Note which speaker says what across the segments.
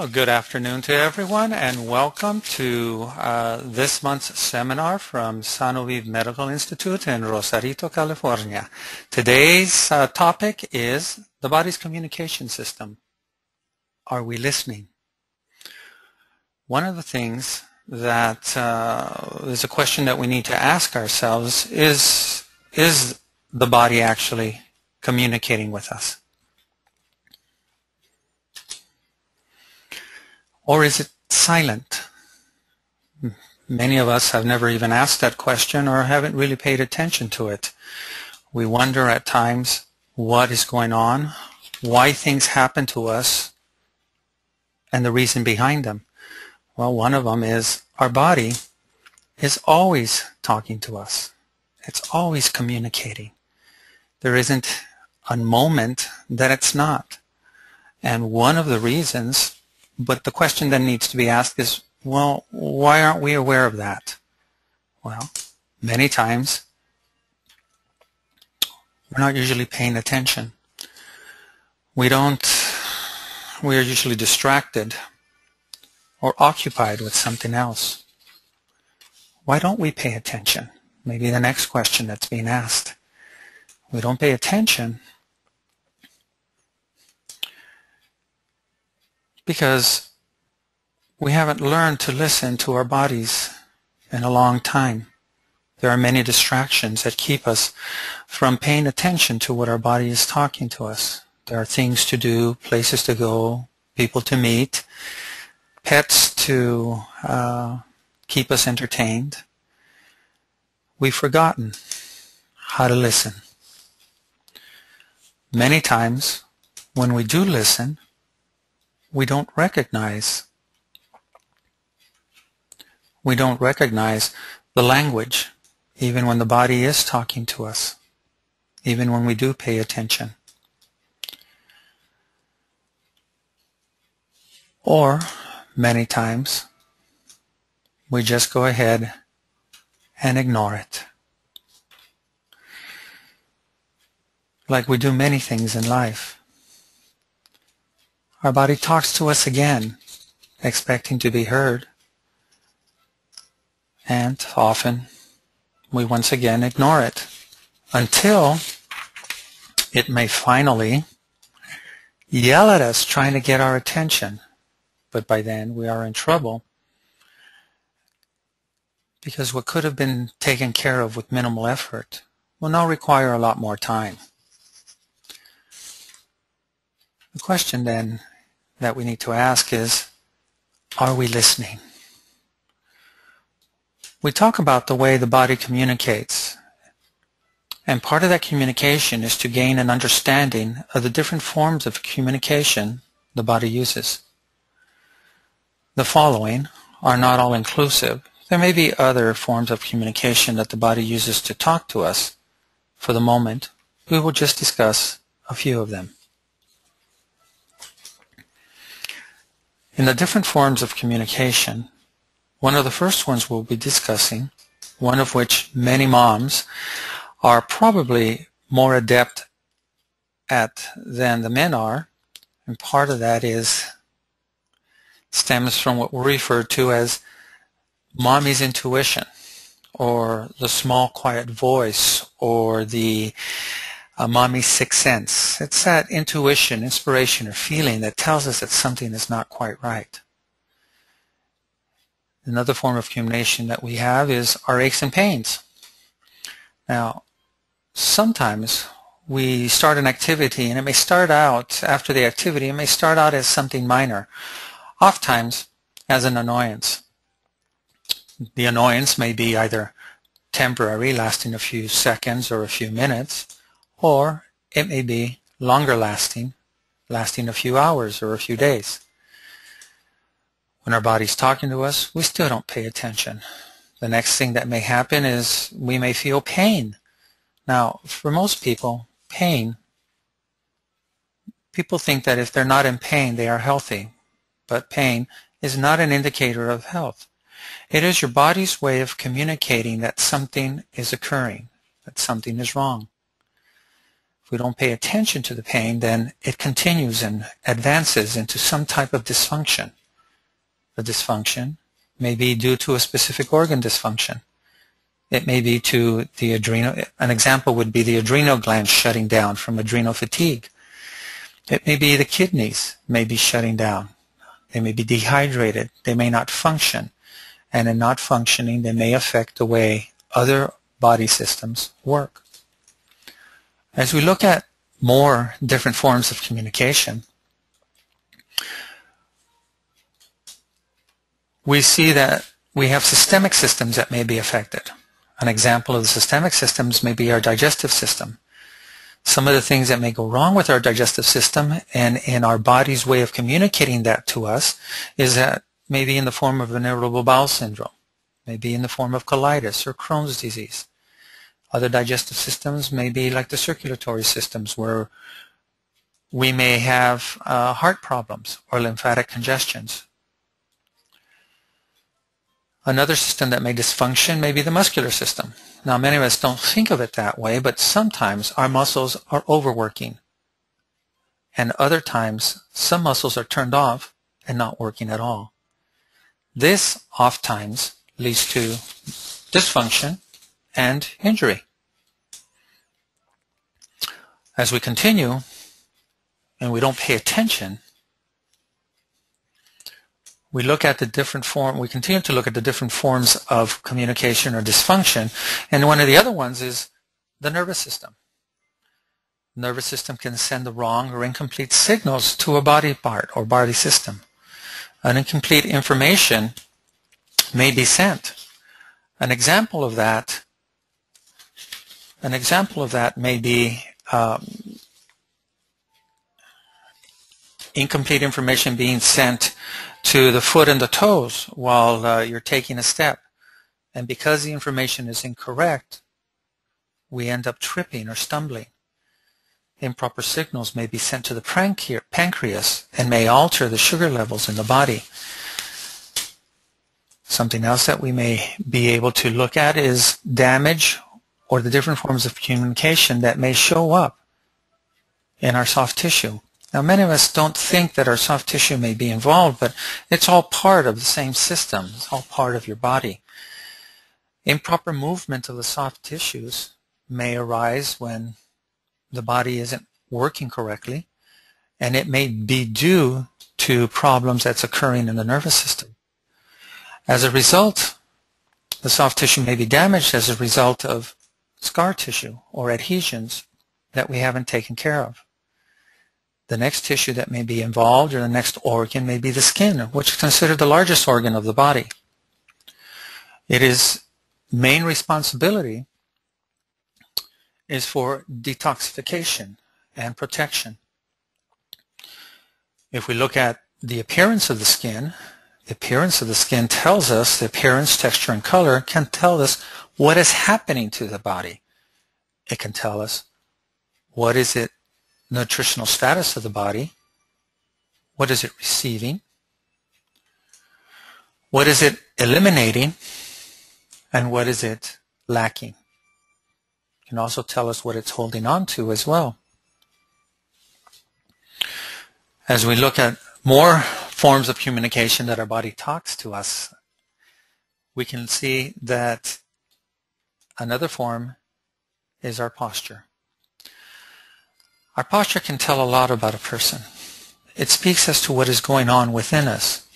Speaker 1: Well, good afternoon to everyone, and welcome to this month's seminar from San Luis Medical Institute in Rosarito, California. Today's topic is the body's communication system. Are we listening? One of the things that is a question that we need to ask ourselves is the body actually communicating with us? Or is it silent? Many of us have never even asked that question or haven't really paid attention to it. We wonder at times what is going on, why things happen to us, and the reason behind them. Well, one of them is our body is always talking to us. It's always communicating. There isn't a moment that it's not. And one of the reasons, but the question then needs to be asked is, well, why aren't we aware of that? Well, many times we're not usually paying attention. We are usually distracted or occupied with something else. Why don't we pay attention? Maybe the next question that's being asked. We don't pay attention because we haven't learned to listen to our bodies in a long time. There are many distractions that keep us from paying attention to what our body is talking to us. There are things to do, places to go, people to meet, pets to keep us entertained. We've forgotten how to listen. Many times when we do listen, we don't recognize the language, even when the body is talking to us, even when we do pay attention. Or, many times, we just go ahead and ignore it. Like we do many things in life. Our body talks to us again, expecting to be heard. And often, we once again ignore it until it may finally yell at us trying to get our attention. But by then, we are in trouble because what could have been taken care of with minimal effort will now require a lot more time. The question then that we need to ask is, are we listening? We talk about the way the body communicates, and part of that communication is to gain an understanding of the different forms of communication the body uses. The following are not all inclusive. There may be other forms of communication that the body uses to talk to us. For the moment, we will just discuss a few of them. In the different forms of communication, one of the first ones we'll be discussing, one of which many moms are probably more adept at than the men are, and part of that stems from what we refer to as mommy's intuition, or the small quiet voice, or the mommy's sixth sense. It's that intuition, inspiration, or feeling that tells us that something is not quite right. Another form of communication that we have is our aches and pains. Now, sometimes we start an activity and it may start out, after the activity, it may start out as something minor, oftentimes as an annoyance. The annoyance may be either temporary, lasting a few seconds or a few minutes, or it may be longer lasting a few hours or a few days. When our body's talking to us, we still don't pay attention. The next thing that may happen is we may feel pain. Now, for most people, people think that if they're not in pain, they are healthy. But pain is not an indicator of health. It is your body's way of communicating that something is occurring, that something is wrong. If we don't pay attention to the pain, then it continues and advances into some type of dysfunction. The dysfunction may be due to a specific organ dysfunction. It may be to the adrenal. An example would be the adrenal glands shutting down from adrenal fatigue. It may be the kidneys may be shutting down. They may be dehydrated. They may not function. And in not functioning, they may affect the way other body systems work. As we look at more different forms of communication, we see that we have systemic systems that may be affected. An example of the systemic systems may be our digestive system. Some of the things that may go wrong with our digestive system and in our body's way of communicating that to us is that maybe in the form of an irritable bowel syndrome, maybe in the form of colitis or Crohn's disease. Other digestive systems may be like the circulatory systems, where we may have heart problems or lymphatic congestions. Another system that may dysfunction may be the muscular system. Now, many of us don't think of it that way, but sometimes our muscles are overworking. And other times, some muscles are turned off and not working at all. This oftentimes leads to dysfunction and injury. As we continue and we don't pay attention, we continue to look at the different forms of communication or dysfunction, and one of the other ones is the nervous system. The nervous system can send the wrong or incomplete signals to a body part or body system. An incomplete information may be sent. An example of that may be incomplete information being sent to the foot and the toes while you're taking a step. And because the information is incorrect, we end up tripping or stumbling. Improper signals may be sent to the pancreas and may alter the sugar levels in the body. Something else that we may be able to look at is damage or the different forms of communication that may show up in our soft tissue. Now, many of us don't think that our soft tissue may be involved, but it's all part of the same system. It's all part of your body. Improper movement of the soft tissues may arise when the body isn't working correctly, and it may be due to problems that's occurring in the nervous system. As a result, the soft tissue may be damaged as a result of scar tissue or adhesions that we haven't taken care of. The next tissue that may be involved, or the next organ, may be the skin, which is considered the largest organ of the body. Its main responsibility is for detoxification and protection. If we look at the appearance of the skin tells us, the appearance, texture, and color can tell us what is happening to the body. It can tell us what is it nutritional status of the body, what is it receiving, what is it eliminating, and what is it lacking. It can also tell us what it's holding on to as well. As we look at more forms of communication that our body talks to us, we can see that another form is our posture. Our posture can tell a lot about a person. It speaks as to what is going on within us,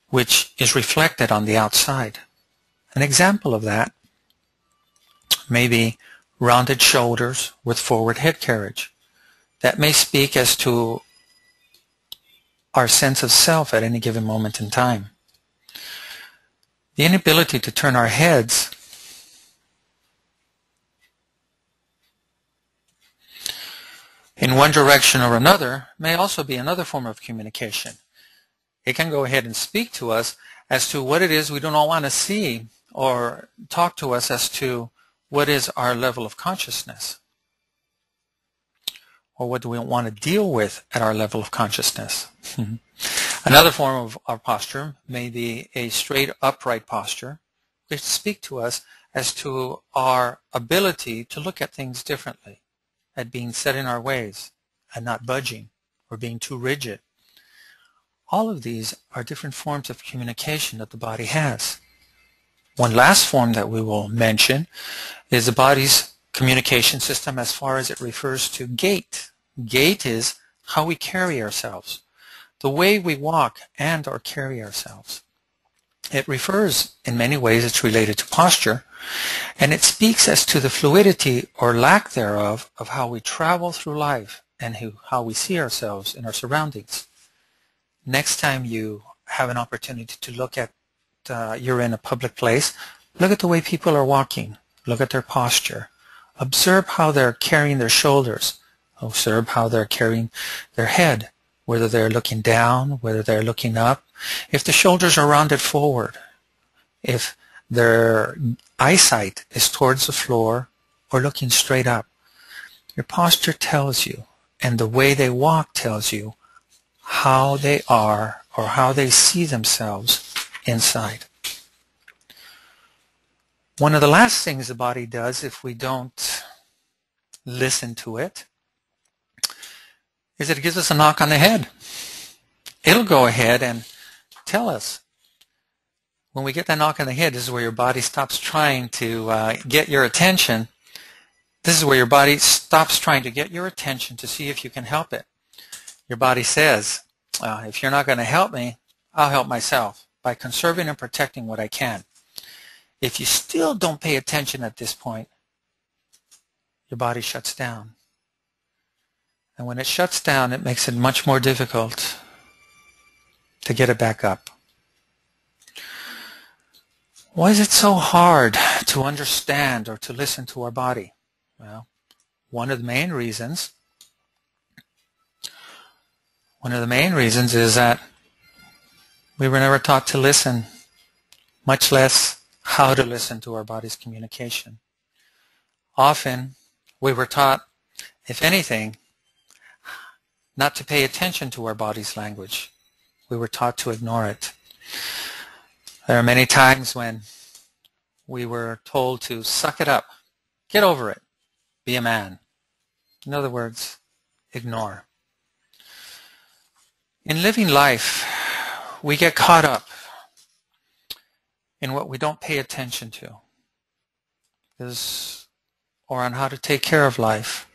Speaker 1: which is reflected on the outside. An example of that may be rounded shoulders with forward head carriage. That may speak as to our sense of self at any given moment in time. The inability to turn our heads in one direction or another may also be another form of communication. It can go ahead and speak to us as to what it is we do not want to see, or talk to us as to what is our level of consciousness, or what do we want to deal with at our level of consciousness. Another form of our posture may be a straight upright posture, which speak to us as to our ability to look at things differently. at being set in our ways and not budging or being too rigid. All of these are different forms of communication that the body has. One last form that we will mention is the body's communication system as far as it refers to gait. Gait is how we carry ourselves, the way we walk and or carry ourselves. It refers, in many ways, it's related to posture, and it speaks as to the fluidity or lack thereof of how we travel through life and how we see ourselves in our surroundings. Next time you have an opportunity to look at, you're in a public place, look at the way people are walking, look at their posture, observe how they're carrying their shoulders, observe how they're carrying their head, whether they're looking down, whether they're looking up, if the shoulders are rounded forward, if their eyesight is towards the floor or looking straight up. Your posture tells you, and the way they walk tells you how they are or how they see themselves inside. One of the last things the body does if we don't listen to it is it gives us a knock on the head. It'll go ahead and tell us. When we get that knock on the head, this is where your body stops trying to get your attention. This is where your body stops trying to get your attention to see if you can help it. Your body says, if you're not going to help me, I'll help myself by conserving and protecting what I can. If you still don't pay attention at this point, your body shuts down. And when it shuts down, it makes it much more difficult to get it back up. Why is it so hard to understand or to listen to our body? Well, one of the main reasons is that we were never taught to listen, much less how to listen to our body's communication. Often, we were taught, if anything, not to pay attention to our body's language. We were taught to ignore it. There are many times when we were told to suck it up, get over it, be a man. In other words, ignore. In living life, we get caught up in what we don't pay attention to, or on how to take care of life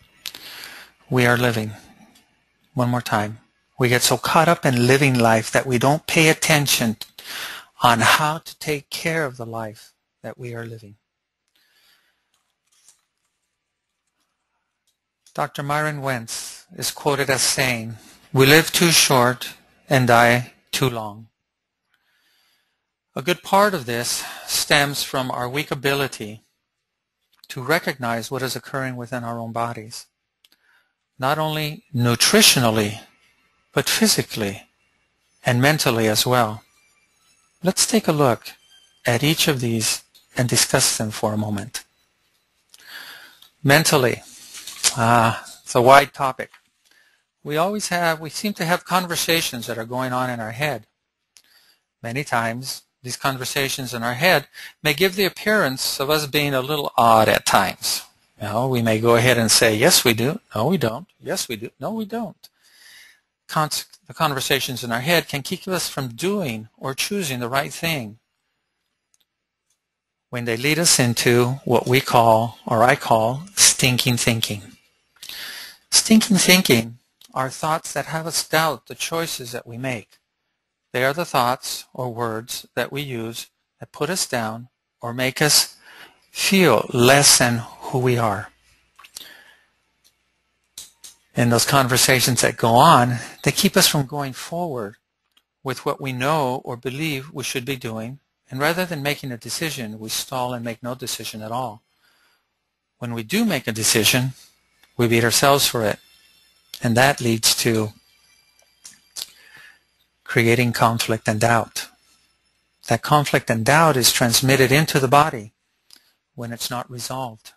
Speaker 1: we are living. One more time. We get so caught up in living life that we don't pay attention on how to take care of the life that we are living. Dr. Myron Wentz is quoted as saying, "We live too short and die too long." A good part of this stems from our weak ability to recognize what is occurring within our own bodies, not only nutritionally, but physically and mentally as well. Let's take a look at each of these and discuss them for a moment. Mentally, it's a wide topic. We seem to have conversations that are going on in our head. Many times, these conversations in our head may give the appearance of us being a little odd at times. We may go ahead and say, yes, we do. No, we don't. Yes, we do. No, we don't. The conversations in our head can keep us from doing or choosing the right thing when they lead us into what we call, or I call, stinking thinking. Stinking thinking are thoughts that have us doubt the choices that we make. They are the thoughts or words that we use that put us down or make us feel less than who we are. And those conversations that go on, they keep us from going forward with what we know or believe we should be doing. And rather than making a decision, we stall and make no decision at all. When we do make a decision, we beat ourselves for it. And that leads to creating conflict and doubt. That conflict and doubt is transmitted into the body when it's not resolved.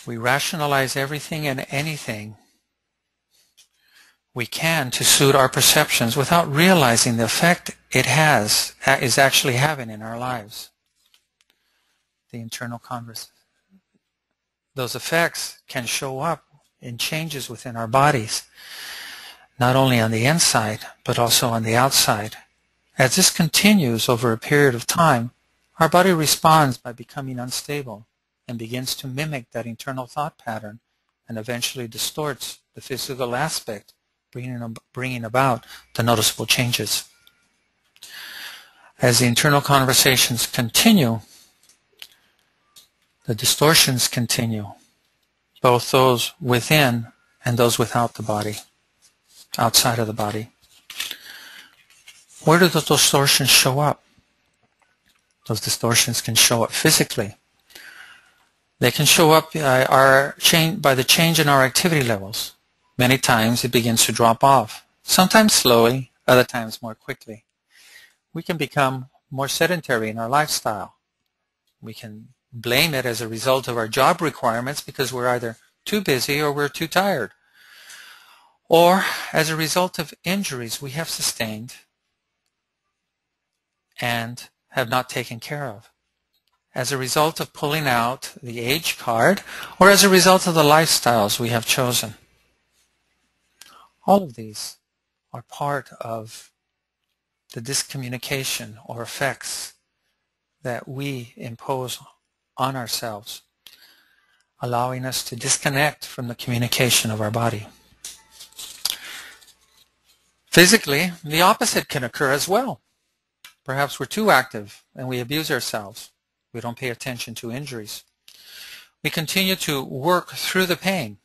Speaker 1: We rationalize everything and anything we can to suit our perceptions without realizing the effect it is actually having in our lives. The internal those effects can show up in changes within our bodies, not only on the inside, but also on the outside. As this continues over a period of time, our body responds by becoming unstable and begins to mimic that internal thought pattern and eventually distorts the physical aspect, bringing about the noticeable changes. As the internal conversations continue, the distortions continue, both those within and those without the body, outside of the body. Where do those distortions show up? Those distortions can show up physically. They can show up by the change in our activity levels. Many times it begins to drop off, sometimes slowly, other times more quickly. We can become more sedentary in our lifestyle. We can blame it as a result of our job requirements because we're either too busy or we're too tired. Or as a result of injuries we have sustained and have not taken care of. As a result of pulling out the age card, or as a result of the lifestyles we have chosen. All of these are part of the discommunication or effects that we impose on ourselves, allowing us to disconnect from the communication of our body. Physically, the opposite can occur as well. Perhaps we're too active and we abuse ourselves. We don't pay attention to injuries. We continue to work through the pain.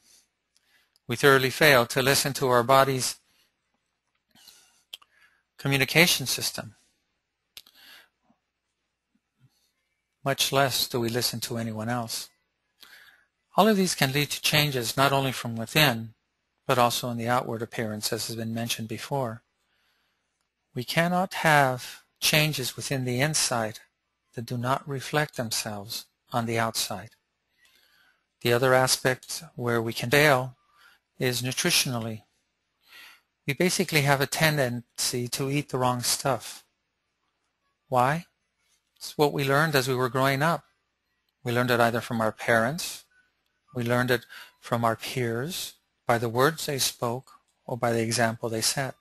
Speaker 1: We thoroughly fail to listen to our body's communication system. Much less do we listen to anyone else. All of these can lead to changes not only from within, but also in the outward appearance, as has been mentioned before. We cannot have changes within the inside that do not reflect themselves on the outside. The other aspect where we can fail is nutritionally. We basically have a tendency to eat the wrong stuff. Why? It's what we learned as we were growing up. We learned it either from our parents, we learned it from our peers, by the words they spoke, or by the example they set.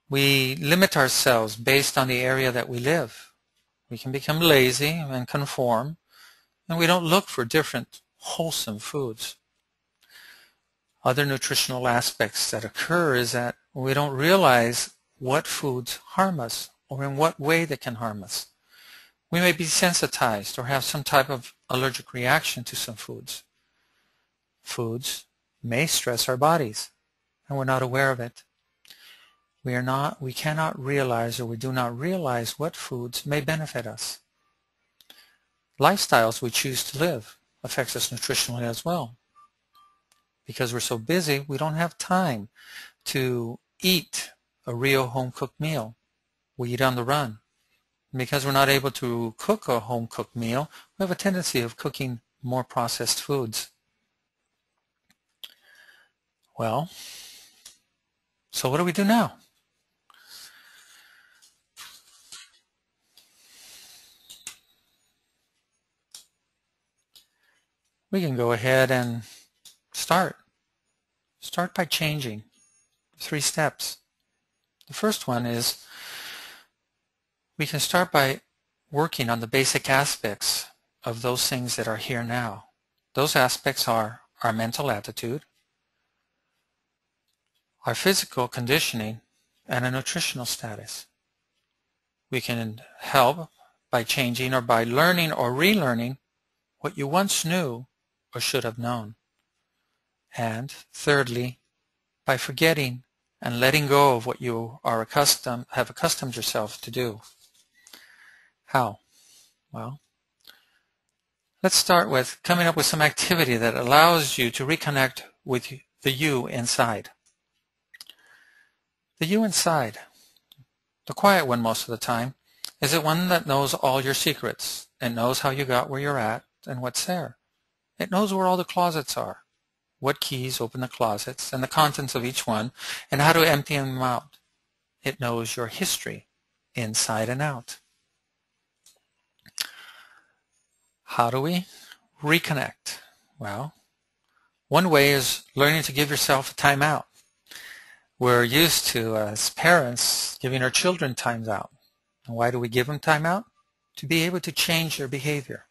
Speaker 1: We limit ourselves based on the area that we live. We can become lazy and conform, and we don't look for different wholesome foods. Other nutritional aspects that occur is that we don't realize what foods harm us or in what way they can harm us. We may be sensitized or have some type of allergic reaction to some foods. Foods may stress our bodies, and we're not aware of it. We cannot realize, or we do not realize, what foods may benefit us. Lifestyles we choose to live affects us nutritionally as well. Because we're so busy, we don't have time to eat a real home-cooked meal. We eat on the run. And because we're not able to cook a home-cooked meal, we have a tendency of cooking more processed foods. Well, so what do we do now? We can go ahead and start. Start by changing. 3 steps. The first one is we can start by working on the basic aspects of those things that are here now. Those aspects are our mental attitude, our physical conditioning, and a nutritional status. We can help by changing or by learning or relearning what you once knew or should have known. And thirdly, by forgetting and letting go of what you have accustomed yourself to do. How? Well, let's start with coming up with some activity that allows you to reconnect with the you inside. The you inside, the quiet one most of the time, is the one that knows all your secrets and knows how you got where you're at and what's there. It knows where all the closets are, what keys open the closets and the contents of each one, and how to empty them out. It knows your history, inside and out. How do we reconnect? Well, one way is learning to give yourself a timeout. We're used to, as parents, giving our children times out. And why do we give them time out? To be able to change their behavior,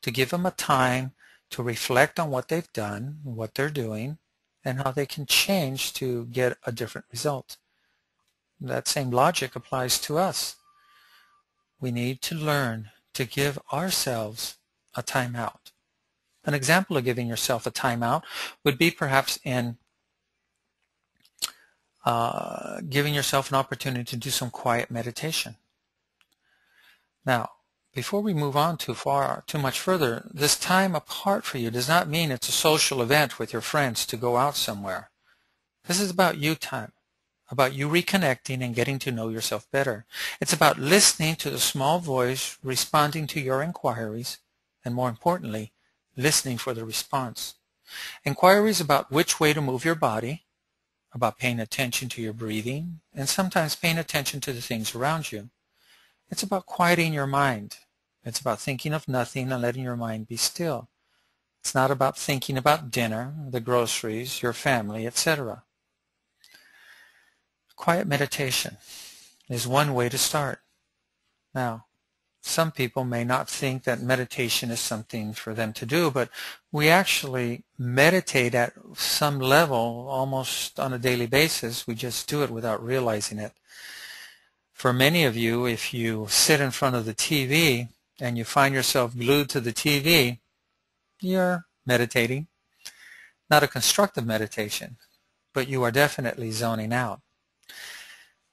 Speaker 1: to give them a time to reflect on what they've done, what they're doing, and how they can change to get a different result. That same logic applies to us. We need to learn to give ourselves a timeout. An example of giving yourself a timeout would be perhaps in giving yourself an opportunity to do some quiet meditation. Now, before we move on too much further, this time apart for you does not mean it's a social event with your friends to go out somewhere. This is about you time, about you reconnecting and getting to know yourself better. It's about listening to the small voice responding to your inquiries, and more importantly, listening for the response. Inquiries about which way to move your body, about paying attention to your breathing, and sometimes paying attention to the things around you. It's about quieting your mind. It's about thinking of nothing and letting your mind be still. It's not about thinking about dinner, the groceries, your family, etc. Quiet meditation is one way to start. Now, some people may not think that meditation is something for them to do, but we actually meditate at some level almost on a daily basis. We just do it without realizing it. For many of you, if you sit in front of the TV and you find yourself glued to the TV, you're meditating. Not a constructive meditation, but you are definitely zoning out.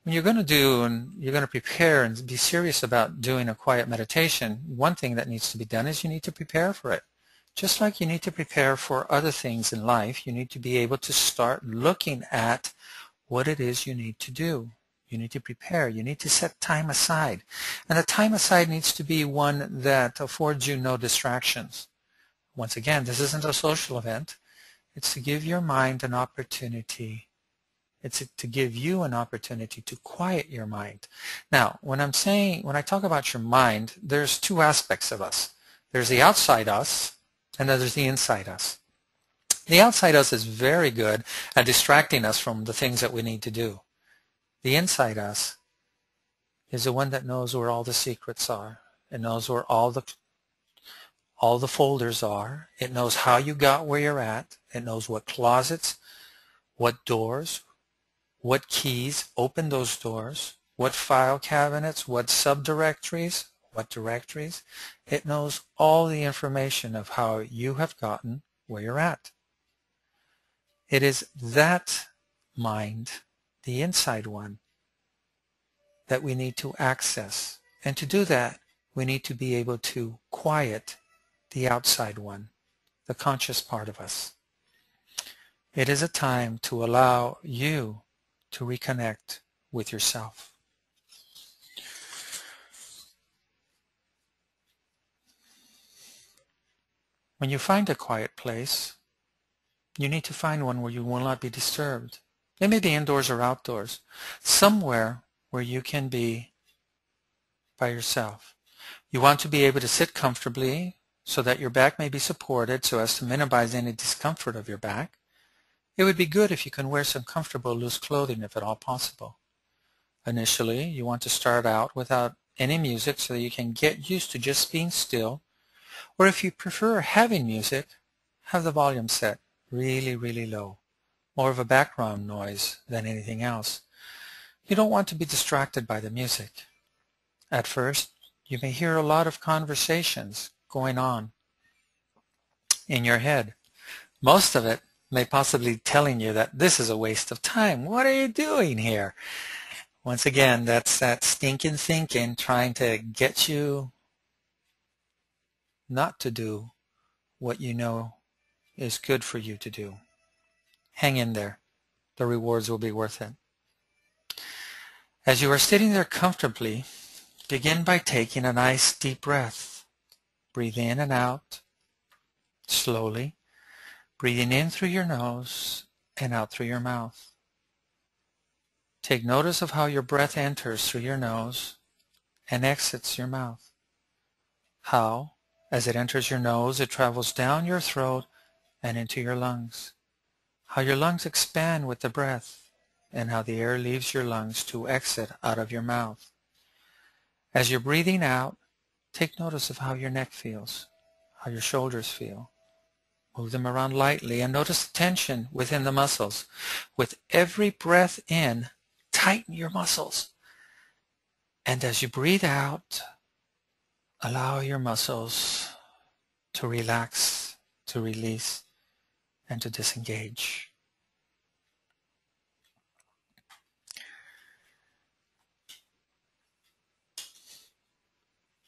Speaker 1: When you're going to prepare and be serious about doing a quiet meditation, one thing that needs to be done is you need to prepare for it. Just like you need to prepare for other things in life, you need to be able to start looking at what it is you need to do. You need to prepare. You need to set time aside. And the time aside needs to be one that affords you no distractions. Once again, this isn't a social event. It's to give your mind an opportunity. It's to give you an opportunity to quiet your mind. Now, when I talk about your mind, there's two aspects of us. There's the outside us, and then there's the inside us. The outside us is very good at distracting us from the things that we need to do. The inside us is the one that knows where all the secrets are. It knows where all the folders are. It knows how you got where you're at. It knows what closets, what doors, what keys open those doors, what file cabinets, what subdirectories, what directories. It knows all the information of how you have gotten where you're at. It is that mind, the inside one, that we need to access. And to do that, we need to be able to quiet the outside one, the conscious part of us. It is a time to allow you to reconnect with yourself. When you find a quiet place, you need to find one where you will not be disturbed. It may be indoors or outdoors, somewhere where you can be by yourself. You want to be able to sit comfortably so that your back may be supported so as to minimize any discomfort of your back. It would be good if you can wear some comfortable loose clothing if at all possible. Initially, you want to start out without any music so that you can get used to just being still. Or if you prefer having music, have the volume set really, really low. More of a background noise than anything else. You don't want to be distracted by the music. At first, you may hear a lot of conversations going on in your head. Most of it may possibly telling you that this is a waste of time. What are you doing here? Once again, that's that stinking thinking trying to get you not to do what you know is good for you to do. Hang in there. The rewards will be worth it. As you are sitting there comfortably, begin by taking a nice deep breath. Breathe in and out slowly, breathing in through your nose and out through your mouth. Take notice of how your breath enters through your nose and exits your mouth. How As it enters your nose, it travels down your throat and into your lungs. How your lungs expand with the breath, and how the air leaves your lungs to exit out of your mouth. As you're breathing out, take notice of how your neck feels, how your shoulders feel. Move them around lightly and notice the tension within the muscles. With every breath in, tighten your muscles. And as you breathe out, allow your muscles to relax, to release, and to disengage.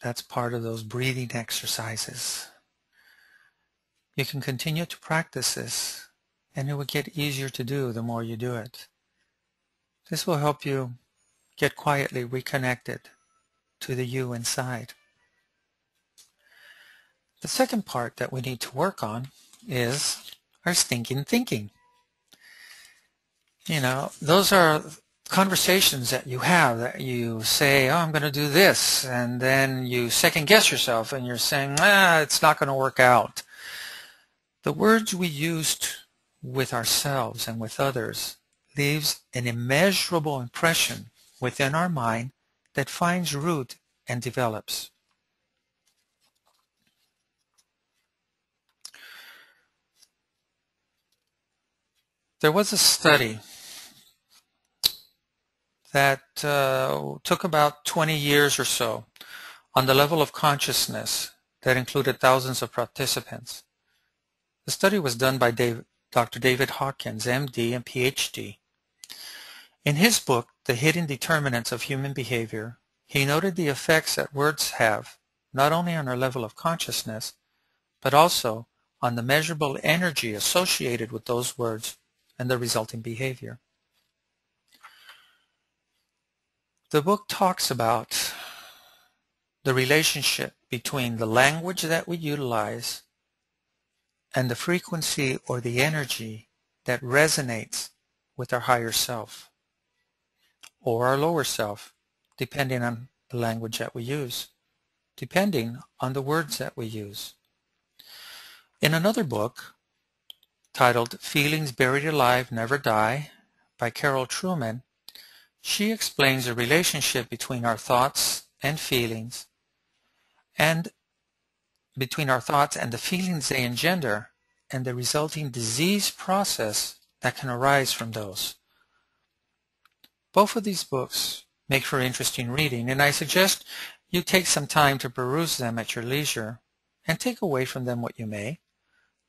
Speaker 1: That's part of those breathing exercises. You can continue to practice this, and it will get easier to do the more you do it. This will help you get quietly reconnected to the you inside. The second part that we need to work on is our stinking thinking. You know, those are conversations that you have that you say, oh, I'm going to do this, and then you second guess yourself and you're saying, it's not going to work out. The words we used with ourselves and with others leaves an immeasurable impression within our mind that finds root and develops. There was a study that took about 20 years or so on the level of consciousness that included thousands of participants. The study was done by Dr. David Hawkins, MD and PhD. In his book, The Hidden Determinants of Human Behavior, he noted the effects that words have, not only on our level of consciousness, but also on the measurable energy associated with those words and the resulting behavior. The book talks about the relationship between the language that we utilize and the frequency or the energy that resonates with our higher self or our lower self, depending on the language that we use, depending on the words that we use. In another book titled Feelings Buried Alive Never Die by Carol Trueman, she explains the relationship between our thoughts and feelings, and between our thoughts and the feelings they engender, and the resulting disease process that can arise from those. Both of these books make for interesting reading, and I suggest you take some time to peruse them at your leisure and take away from them what you may.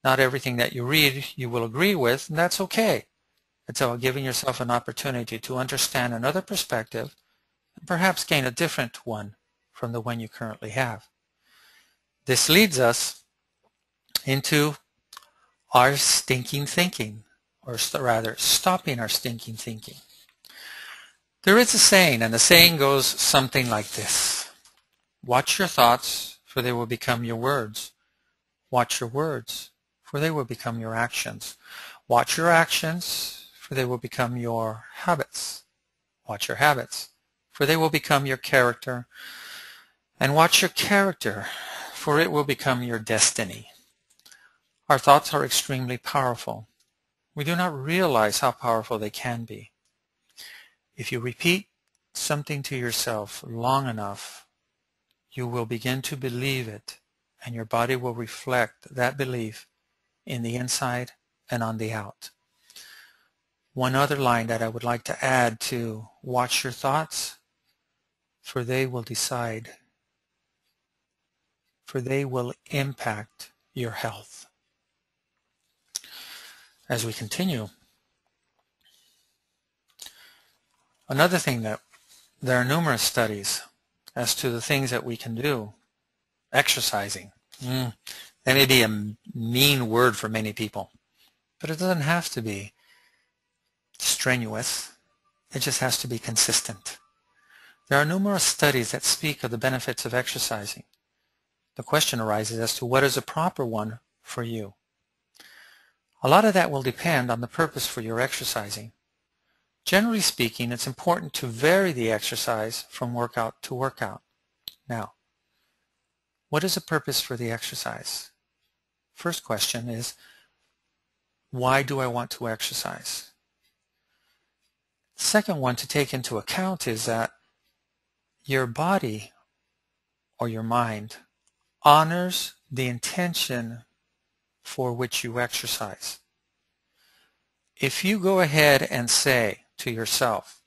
Speaker 1: Not everything that you read you will agree with, and that's okay. It's about giving yourself an opportunity to understand another perspective and perhaps gain a different one from the one you currently have. This leads us into our stinking thinking, or rather, stopping our stinking thinking. There is a saying, and the saying goes something like this: watch your thoughts, for they will become your words. Watch your words, for they will become your actions. Watch your actions, for they will become your habits. Watch your habits, for they will become your character. And watch your character, for it will become your destiny. Our thoughts are extremely powerful. We do not realize how powerful they can be. If you repeat something to yourself long enough, you will begin to believe it, and your body will reflect that belief in the inside and on the out. One other line that I would like to add to watch your thoughts, for they will decide, for they will impact your health. As we continue, another thing that there are numerous studies as to the things that we can do. Exercising. That may be a mean word for many people, but it doesn't have to be strenuous. It just has to be consistent. There are numerous studies that speak of the benefits of exercising. The question arises as to what is a proper one for you. A lot of that will depend on the purpose for your exercising. Generally speaking, it's important to vary the exercise from workout to workout. Now, What is the purpose for the exercise? First question is, why do I want to exercise? Second one to take into account is that your body or your mind honors the intention for which you exercise. If you go ahead and say to yourself,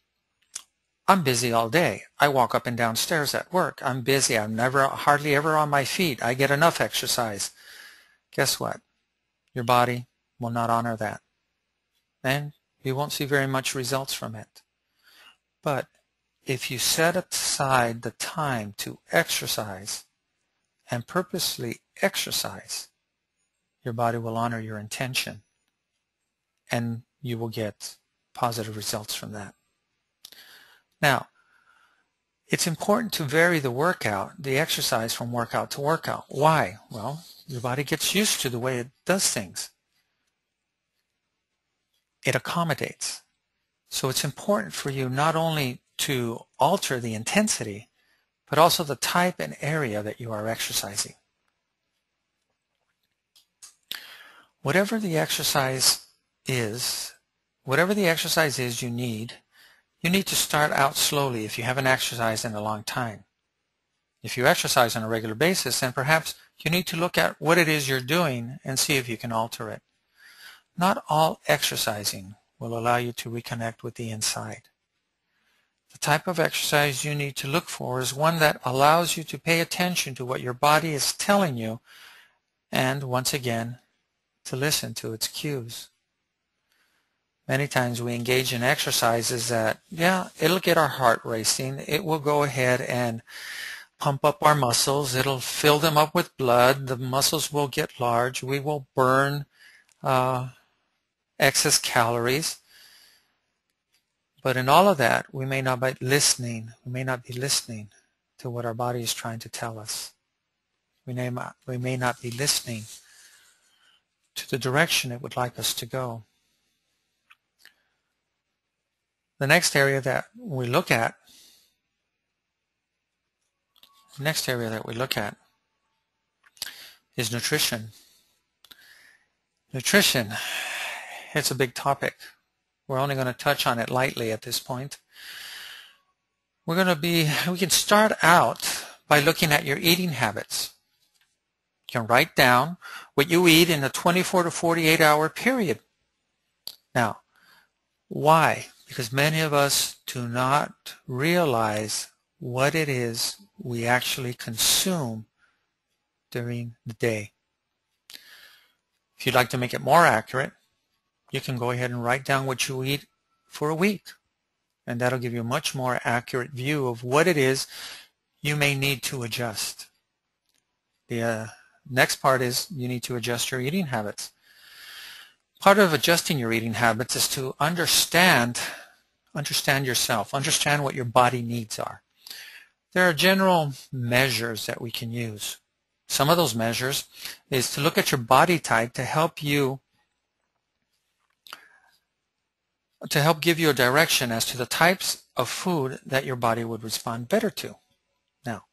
Speaker 1: I'm busy all day. I walk up and down stairs at work. I'm busy. I'm hardly ever on my feet. I get enough exercise. Guess what? Your body will not honor that. And you won't see very much results from it. But if you set aside the time to exercise and purposely exercise, your body will honor your intention and you will get positive results from that. Now, it's important to vary the workout, the exercise from workout to workout. Why? Well, your body gets used to the way it does things. It accommodates. So it's important for you not only to alter the intensity, but also the type and area that you are exercising. Whatever the exercise is you need to start out slowly if you haven't exercised in a long time. If you exercise on a regular basis, then perhaps you need to look at what it is you're doing and see if you can alter it. Not all exercising will allow you to reconnect with the inside. The type of exercise you need to look for is one that allows you to pay attention to what your body is telling you and, once again, to listen to its cues. Many times we engage in exercises that, it'll get our heart racing. It will go ahead and pump up our muscles. It'll fill them up with blood. The muscles will get large. We will burn excess calories. But in all of that, we may not be listening. We may not be listening to what our body is trying to tell us. We may not be listening to the direction it would like us to go. The next area that we look at is nutrition. Nutrition, it's a big topic. We're only going to touch on it lightly at this point. We can start out by looking at your eating habits. You can write down what you eat in a 24 to 48 hour period. Now, why? Because many of us do not realize what it is we actually consume during the day. If you'd like to make it more accurate, you can go ahead and write down what you eat for a week. And that'll give you a much more accurate view of what it is you may need to adjust. The next part is you need to adjust your eating habits. Part of adjusting your eating habits is to understand yourself, understand what your body needs are. There are general measures that we can use. Some of those measures is to look at your body type to help give you a direction as to the types of food that your body would respond better to. Now,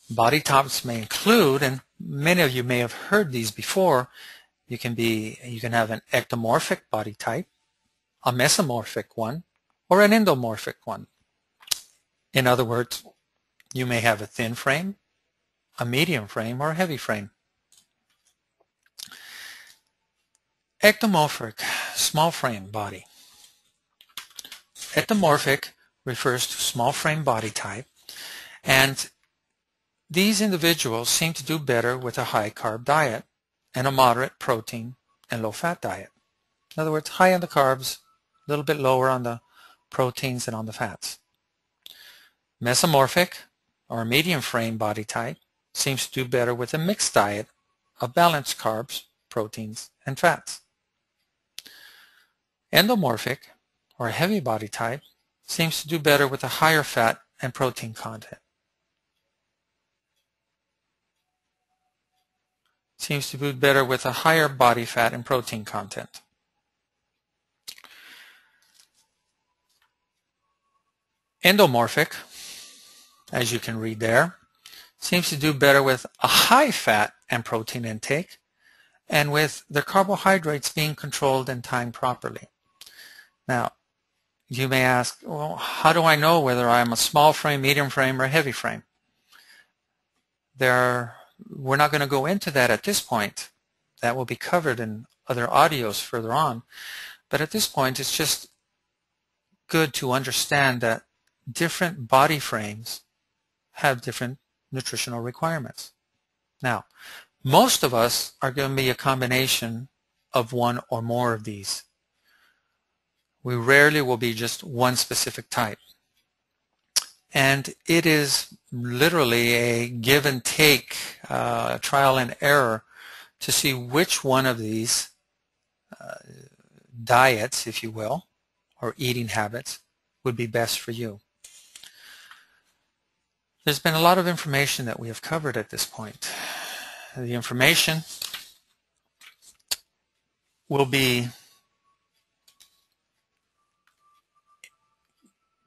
Speaker 1: body types may include, and many of you may have heard these before, you can have an ectomorphic body type, a mesomorphic one, or an endomorphic one. In other words, you may have a thin frame, a medium frame, or a heavy frame. Ectomorphic, small frame body. Ectomorphic refers to small frame body type, and these individuals seem to do better with a high carb diet and a moderate protein and low fat diet. In other words, high on the carbs, a little bit lower on the proteins and on the fats. Mesomorphic, or medium frame body type, seems to do better with a mixed diet of balanced carbs, proteins, and fats. Endomorphic, or heavy body type, seems to do better with a higher fat and protein content. Seems to do better with a higher body fat and protein content. Endomorphic, as you can read there, seems to do better with a high fat and protein intake and with the carbohydrates being controlled and timed properly. Now, you may ask, well, how do I know whether I'm a small frame, medium frame, or heavy frame? We're not going to go into that at this point. That will be covered in other audios further on. But at this point, it's just good to understand that different body frames have different nutritional requirements. Now, most of us are going to be a combination of one or more of these. We rarely will be just one specific type. And it is literally a give and take, trial and error to see which one of these diets, if you will, or eating habits would be best for you. There's been a lot of information that we have covered at this point. The information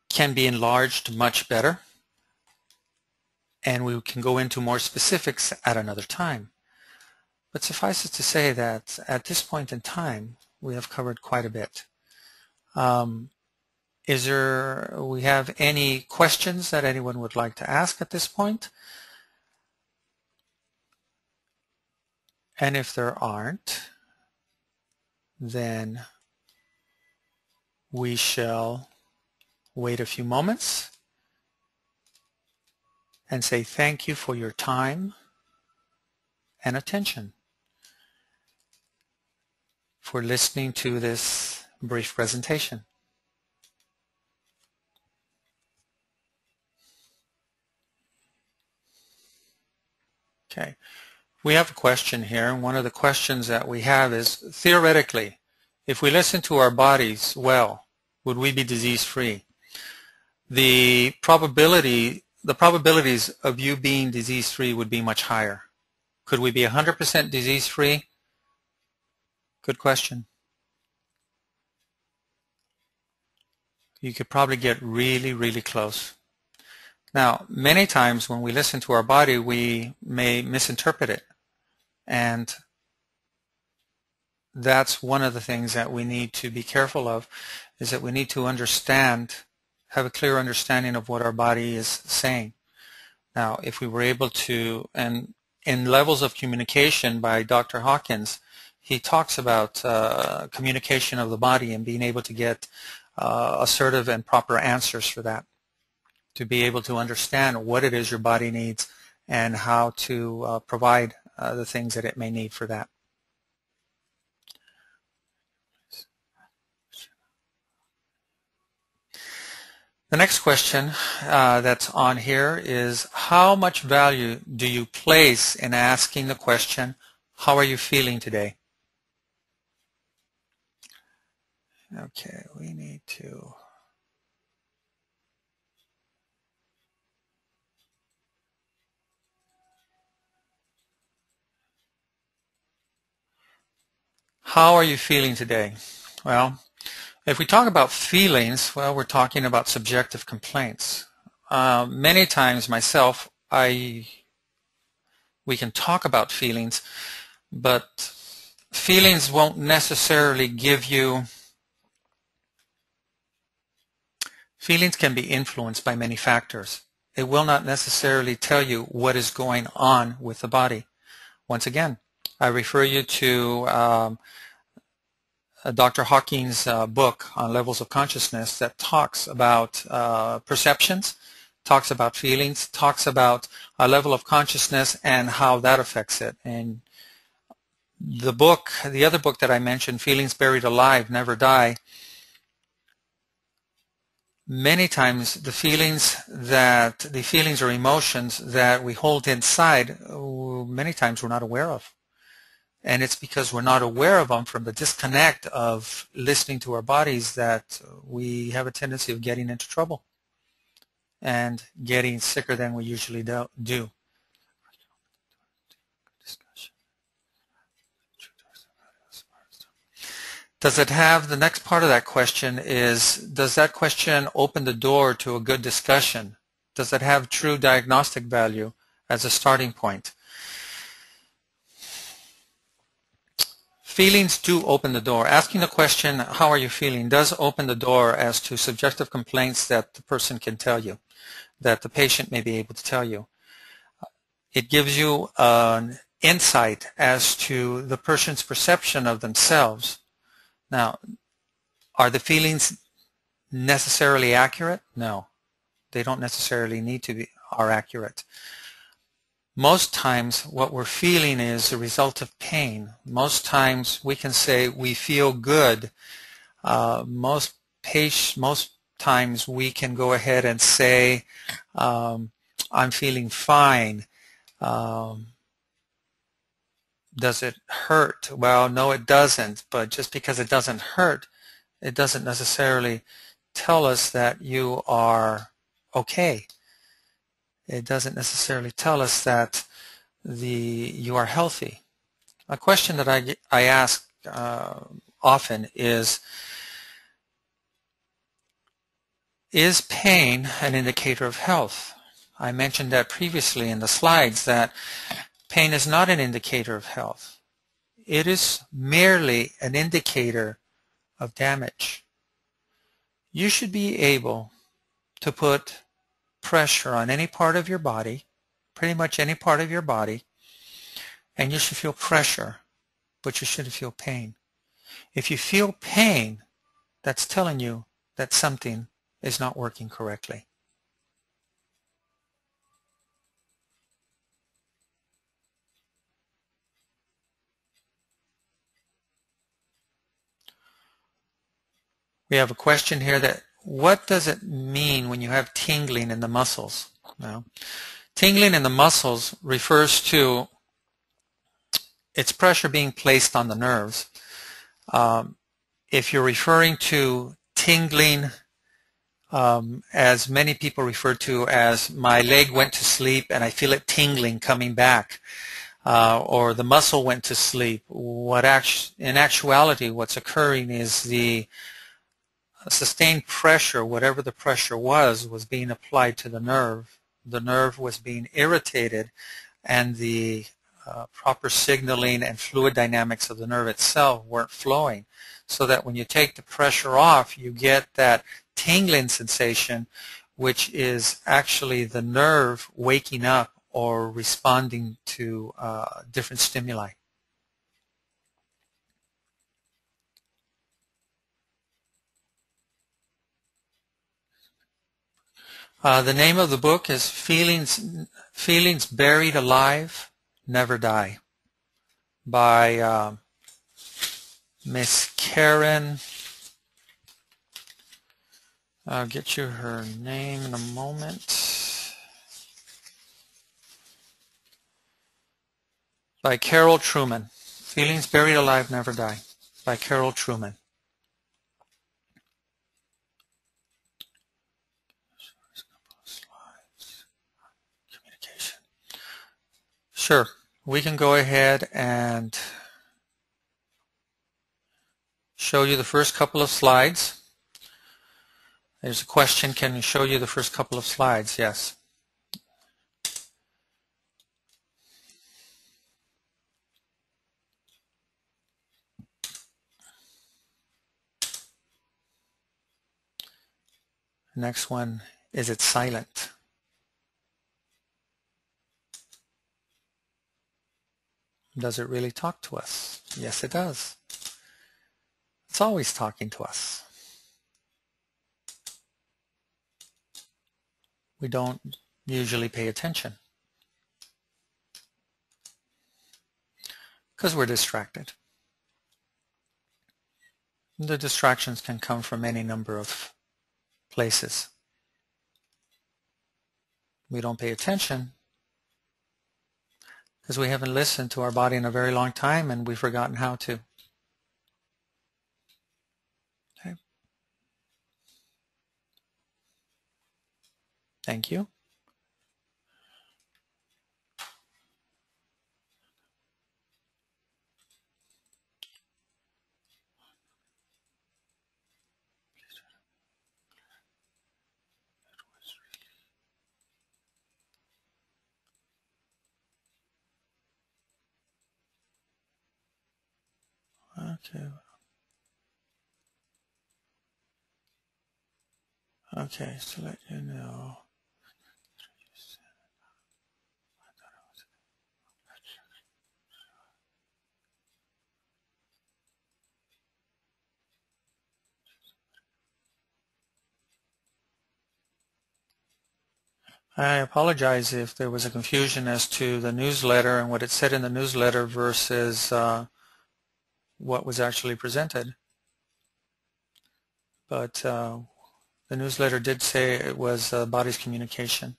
Speaker 1: can be enlarged much better, and we can go into more specifics at another time. But suffice it to say that at this point in time, we have covered quite a bit. We have any questions that anyone would like to ask at this point? And if there aren't, then we shall wait a few moments and say thank you for your time and attention, for listening to this brief presentation. Okay, we have a question here. One of the questions that we have is, theoretically, if we listen to our bodies well, would we be disease-free? The probabilities of you being disease-free would be much higher. Could we be 100% disease-free? Good question. You could probably get really, really close. Now, many times when we listen to our body, we may misinterpret it. And that's one of the things that we need to be careful of, is that we need to have a clear understanding of what our body is saying. Now, if we were able to, and in Levels of Communication by Dr. Hawkins, he talks about communication of the body and being able to get assertive and proper answers for that, to be able to understand what it is your body needs and how to provide the things that it may need for that. The next question that's on here is, how much value do you place in asking the question, how are you feeling today? Okay, we need to... How are you feeling today? Well, if we talk about feelings, well, we're talking about subjective complaints. Many times myself, we can talk about feelings, but feelings won't necessarily give you... Feelings can be influenced by many factors. It will not necessarily tell you what is going on with the body. Once again, I refer you to Dr. Hawkins' book on levels of consciousness that talks about perceptions, talks about feelings, talks about a level of consciousness and how that affects it. And the other book that I mentioned, Feelings Buried Alive, Never Die, many times the feelings or emotions that we hold inside, many times we're not aware of. And it's because we're not aware of them from the disconnect of listening to our bodies that we have a tendency of getting into trouble and getting sicker than we usually do. Does it have, the next part of that question is, does that question open the door to a good discussion? Does it have true diagnostic value as a starting point. Feelings do open the door. Asking the question, how are you feeling, does open the door as to subjective complaints that the person can tell you, that the patient may be able to tell you. It gives you an insight as to the person's perception of themselves. Now, are the feelings necessarily accurate? No, they don't necessarily need to be are accurate. Most times what we're feeling is a result of pain. Most times we can say we feel good. Most times we can go ahead and say I'm feeling fine. Does it hurt? Well, no, it doesn't. But just because it doesn't hurt, it doesn't necessarily tell us that you are okay. It doesn't necessarily tell us that you are healthy. A question that I ask often is pain an indicator of health? I mentioned that previously in the slides, that pain is not an indicator of health. It is merely an indicator of damage. You should be able to put pressure on any part of your body, pretty much any part of your body, and you should feel pressure, but you shouldn't feel pain. If you feel pain, that's telling you that something is not working correctly. We have a question here that, what does it mean when you have tingling in the muscles? Now, tingling in the muscles refers to it's pressure being placed on the nerves. If you're referring to tingling as many people refer to as my leg went to sleep and I feel it tingling coming back, or the muscle went to sleep, in actuality what's occurring is the sustained pressure, whatever the pressure was being applied to the nerve. The nerve was being irritated, and the proper signaling and fluid dynamics of the nerve itself weren't flowing. So that when you take the pressure off, you get that tingling sensation, which is actually the nerve waking up or responding to different stimuli. The name of the book is Feelings Buried Alive Never Die, by Miss Karen. I'll get you her name in a moment. By Carol Truman. Feelings Buried Alive Never Die, by Carol Truman. Communication. Sure, we can go ahead and show you the first couple of slides. There's a question, can we show you the first couple of slides? Yes. Next one, is it silent? Does it really talk to us? Yes, it does. It's always talking to us. We don't usually pay attention because we're distracted. The distractions can come from any number of places. We don't pay attention because we haven't listened to our body in a very long time and we've forgotten how to. Okay. Thank you. Okay. Okay, so let you know. I apologize if there was a confusion as to the newsletter and what it said in the newsletter versus what was actually presented. But the newsletter did say it was body's communication.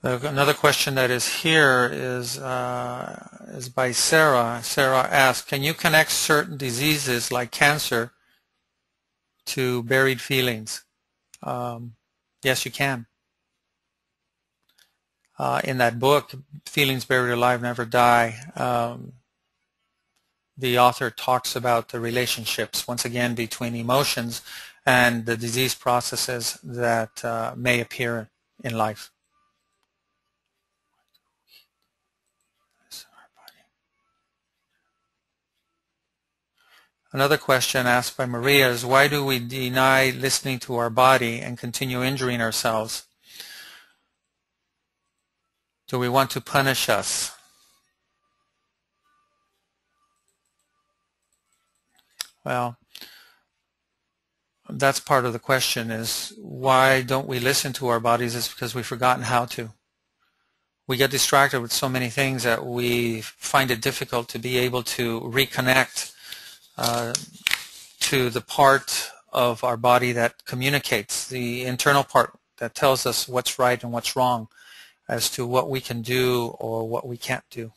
Speaker 1: Another question that is here is by Sarah. Sarah asks, can you connect certain diseases like cancer to buried feelings? Yes, you can. In that book, Feelings Buried Alive Never Die, the author talks about the relationships, once again, between emotions and the disease processes that may appear in life. Another question asked by Maria is, why do we deny listening to our body and continue injuring ourselves? Do we want to punish us? Well, that's part of the question, is why don't we listen to our bodies? It's because we've forgotten how to. We get distracted with so many things that we find it difficult to be able to reconnect to the part of our body that communicates, the internal part that tells us what's right and what's wrong as to what we can do or what we can't do.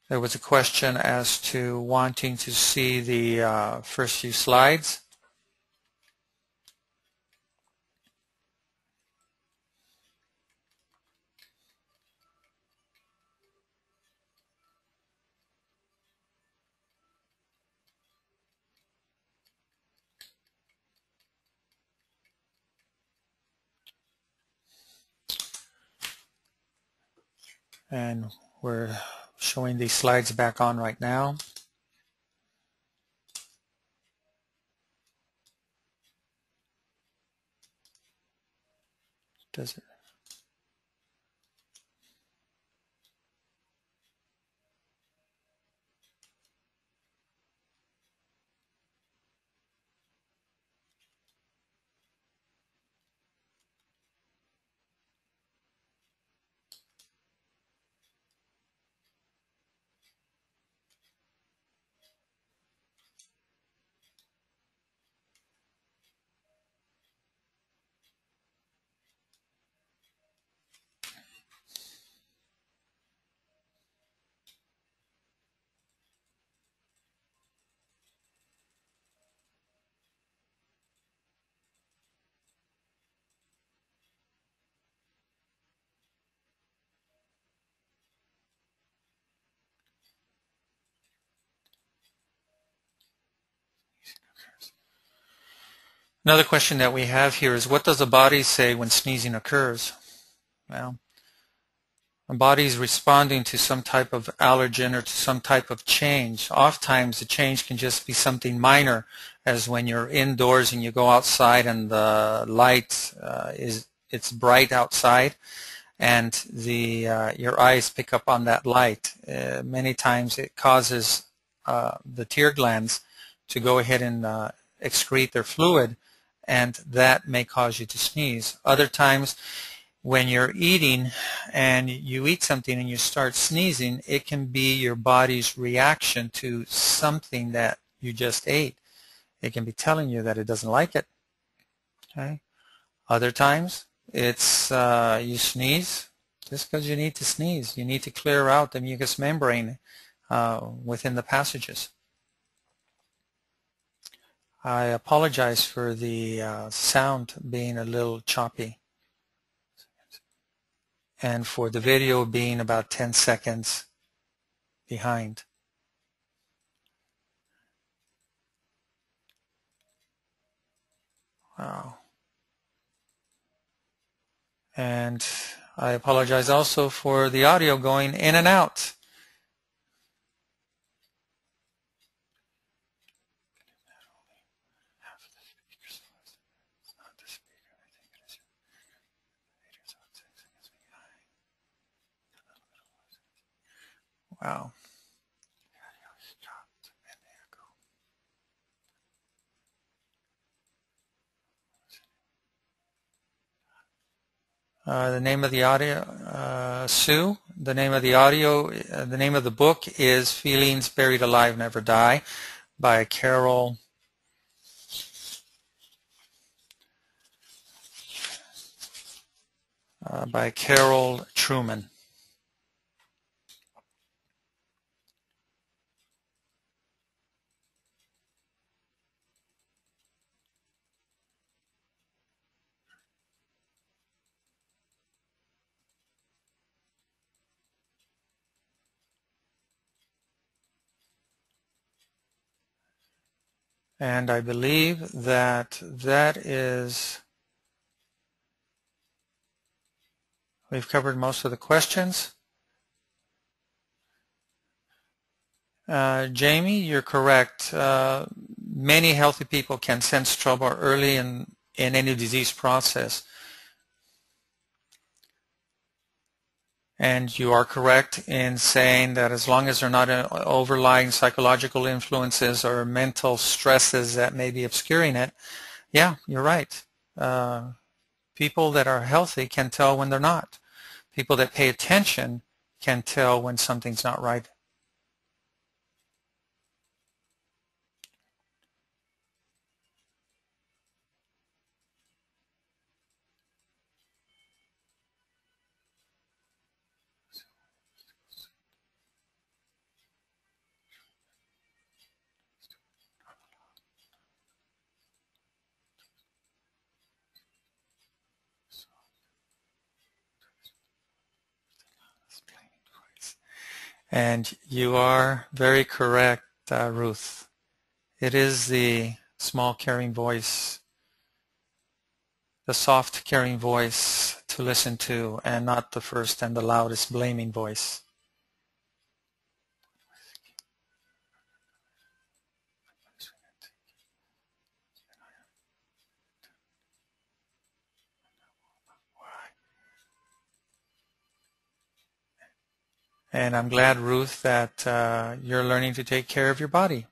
Speaker 1: There was a question as to wanting to see the first few slides. And we're showing these slides back on right now. Does it? Another question that we have here is, what does the body say when sneezing occurs? Well, the body is responding to some type of allergen or to some type of change. Oftentimes the change can just be something minor, as when you're indoors and you go outside and the light it's bright outside, and your eyes pick up on that light. Many times it causes the tear glands to go ahead and excrete their fluid, and that may cause you to sneeze. Other times when you're eating and you eat something and you start sneezing, it can be your body's reaction to something that you just ate. It can be telling you that it doesn't like it. Okay? Other times, it's you sneeze just because you need to sneeze. You need to clear out the mucous membrane within the passages. I apologize for the sound being a little choppy, and for the video being about 10 seconds behind. Wow. And I apologize also for the audio going in and out. Wow. The name of the audio, Sue, the name of the audio, the name of the book is Feelings Buried Alive Never Die by Carol Truman. And I believe that we've covered most of the questions. Jamie, you're correct. Many healthy people can sense trouble early in any disease process. And you are correct in saying that as long as there are not overlying psychological influences or mental stresses that may be obscuring it, yeah, you're right. People that are healthy can tell when they're not. People that pay attention can tell when something's not right. And you are very correct, Ruth. It is the small, caring voice, the soft, caring voice to listen to, and not the first and the loudest blaming voice. And I'm glad, Ruth, that you're learning to take care of your body.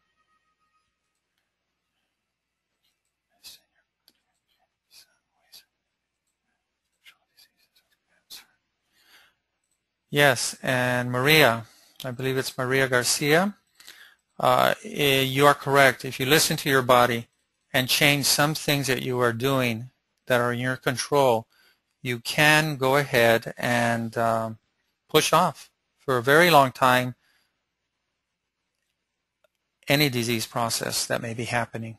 Speaker 1: Yes, and Maria, I believe it's Maria Garcia, you are correct. If you listen to your body and change some things that you are doing that are in your control, you can go ahead and push off for a very long time any disease process that may be happening.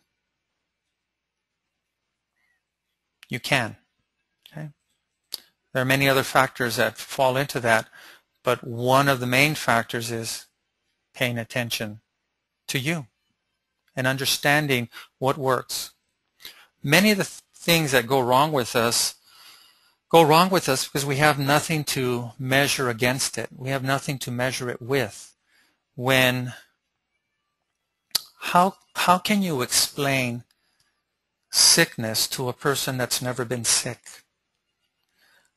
Speaker 1: You can. Okay? There are many other factors that fall into that, but one of the main factors is paying attention to you and understanding what works. Many of the things that go wrong with us because we have nothing to measure against it. We have nothing to measure it with. How can you explain sickness to a person that's never been sick?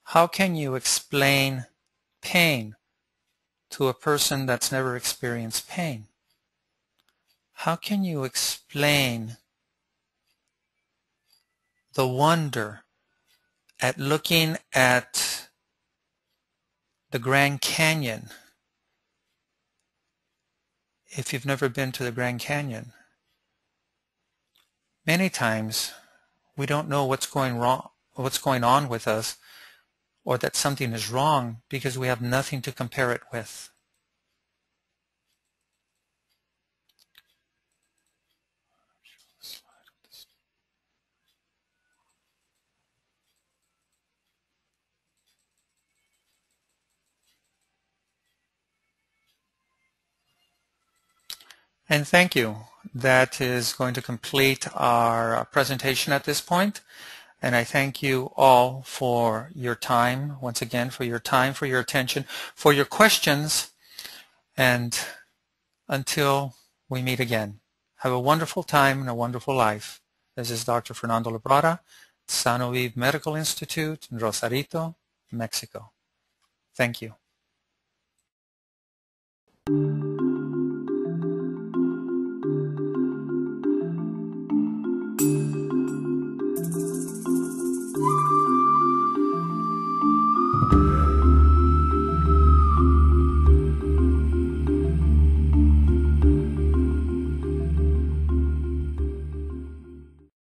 Speaker 1: How can you explain pain to a person that's never experienced pain? How can you explain the wonder at looking at the Grand Canyon. If you've never been to the Grand Canyon, many times we don't know what's going on with us, or that something is wrong, because we have nothing to compare it with. And thank you. That is going to complete our presentation at this point. And I thank you all for your time, once again, for your time, for your attention, for your questions. And until we meet again, have a wonderful time and a wonderful life. This is Dr. Fernando Labrada, Sano Vive Medical Institute in Rosarito, Mexico. Thank you.